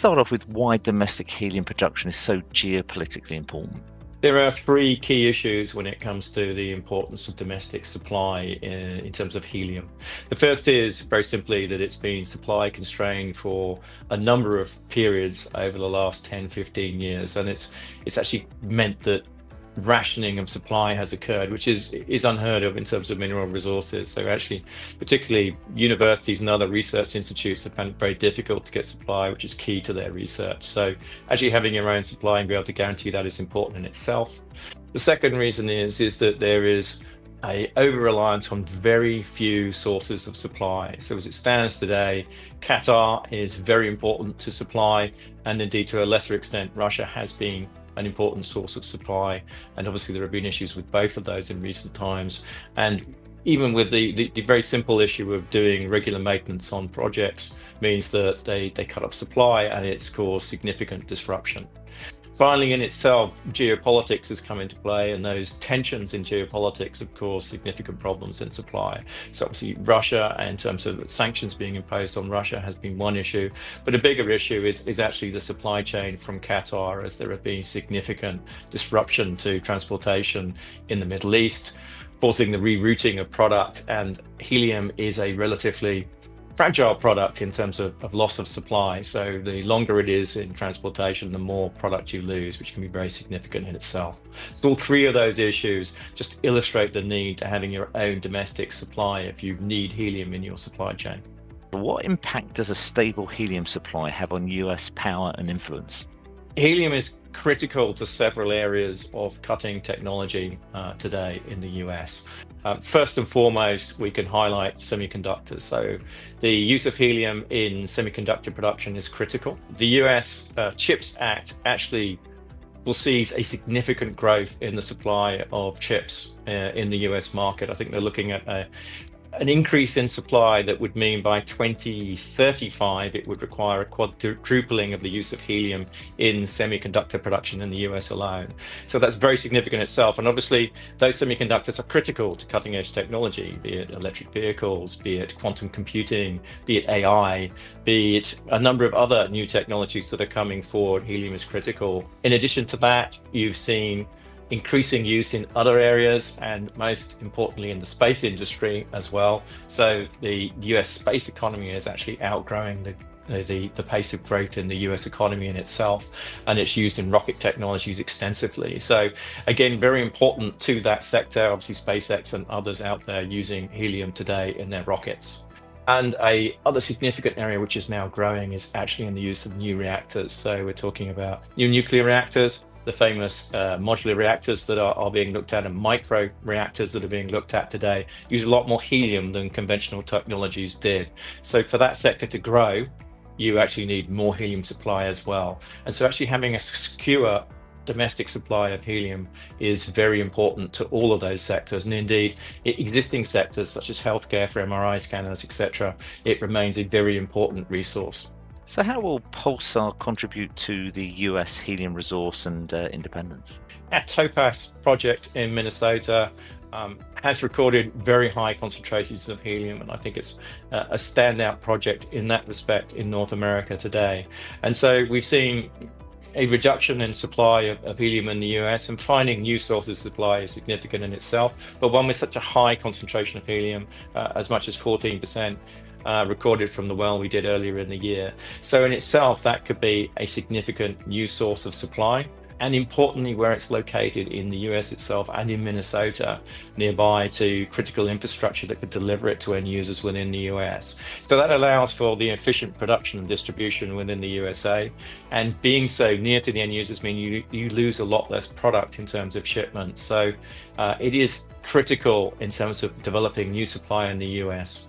start off with why domestic helium production is so geopolitically important. There are three key issues when it comes to the importance of domestic supply in terms of helium. The first is very simply that it's been supply constrained for a number of periods over the last 10, 15 years. And it's actually meant that rationing of supply has occurred, which is unheard of in terms of mineral resources. So actually, particularly universities and other research institutes have found it very difficult to get supply, which is key to their research. So actually having your own supply and be able to guarantee that is important in itself. The second reason is that there is a over-reliance on very few sources of supply. So as it stands today, Qatar is very important to supply, and indeed to a lesser extent, Russia has been an important source of supply. And obviously there have been issues with both of those in recent times. And even with the very simple issue of doing regular maintenance on projects means that they cut off supply, and it's caused significant disruption. Finally, in itself, geopolitics has come into play, and those tensions in geopolitics have caused significant problems in supply. So obviously Russia, in terms of sanctions being imposed on Russia, has been one issue, but a bigger issue is actually the supply chain from Qatar, as there have been significant disruption to transportation in the Middle East, forcing the rerouting of product, and helium is a relatively fragile product in terms of loss of supply. So the longer it is in transportation, the more product you lose, which can be very significant in itself. So all three of those issues just illustrate the need to having your own domestic supply if you need helium in your supply chain. What impact does a stable helium supply have on US power and influence? Helium is critical to several areas of cutting technology today in the US. First and foremost, we can highlight semiconductors. So the use of helium in semiconductor production is critical. The US CHIPS Act actually foresees a significant growth in the supply of chips in the US market. I think they're looking at an increase in supply that would mean by 2035 it would require a quadrupling of the use of helium in semiconductor production in the US alone. So that's very significant itself, and obviously those semiconductors are critical to cutting edge technology, be it electric vehicles, be it quantum computing, be it AI, be it a number of other new technologies that are coming forward. Helium is critical. In addition to that, you've seen increasing use in other areas, and most importantly in the space industry as well. So the US space economy is actually outgrowing the pace of growth in the US economy in itself, and it's used in rocket technologies extensively. So again, very important to that sector. Obviously SpaceX and others out there using helium today in their rockets. And a other significant area which is now growing is actually in the use of new reactors. So we're talking about new nuclear reactors, the famous modular reactors that are being looked at, and micro reactors that are being looked at today use a lot more helium than conventional technologies did. So for that sector to grow, you actually need more helium supply as well. And so actually having a secure domestic supply of helium is very important to all of those sectors. And indeed, existing sectors such as healthcare for MRI scanners, etc., it remains a very important resource. So how will Pulsar contribute to the US helium resource and independence? Our Topaz project in Minnesota has recorded very high concentrations of helium, and I think it's a standout project in that respect in North America today. And so we've seen a reduction in supply of helium in the US, and finding new sources of supply is significant in itself. But one with such a high concentration of helium, as much as 14%, recorded from the well we did earlier in the year. So in itself, that could be a significant new source of supply. And importantly, where it's located in the US itself and in Minnesota, nearby to critical infrastructure that could deliver it to end users within the US. So that allows for the efficient production and distribution within the USA. And being so near to the end users mean you lose a lot less product in terms of shipments. So it is critical in terms of developing new supply in the US.